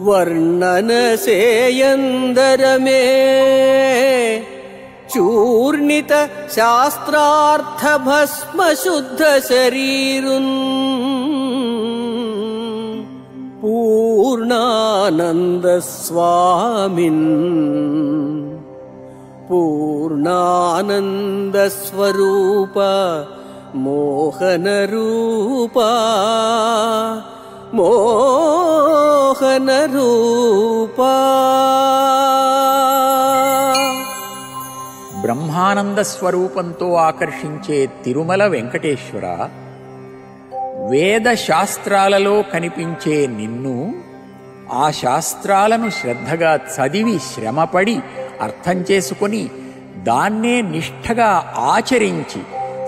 వర్ణనసేయందరమే చూర్ణిత శాస్త్రార్థ భస్మ శుద్ధ శరీరున్ పూర్ణానంద స్వామిన్ పూర్ణానంద స్వరూప మోహన రూప మోహన రూప. బ్రహ్మానంద స్వరూపంతో ఆకర్షించే తిరుమల వెంకటేశ్వర, వేద శాస్త్రాలలో కనిపించే నిన్ను, ఆ శాస్త్రాలను శ్రద్ధగా చదివి శ్రమపడి అర్థం చేసుకొని దాన్నే నిష్ఠగా ఆచరించి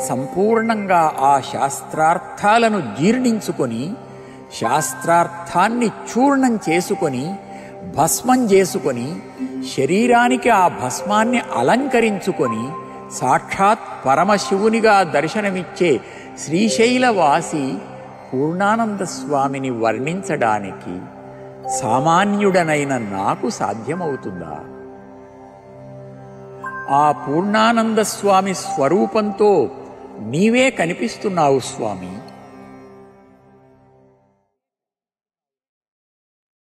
సంపూర్ణంగా ఆ శాస్త్రార్థాలను జీర్ణించుకొని శాస్త్రార్థాన్ని చూర్ణం చేసుకొని భస్మం చేసుకొని శరీరానికి ఆ భస్మాన్ని అలంకరించుకొని సాక్షాత్ పరమశివునిగా దర్శనమిచ్చే శ్రీశైలవాసి పూర్ణానంద స్వామిని వర్ణించడానికి సామాన్యుడనైన నాకు సాధ్యమవుతుందా? ఆ పూర్ణానంద స్వామి స్వరూపంతో నీవే కనిపిస్తున్నావు స్వామి.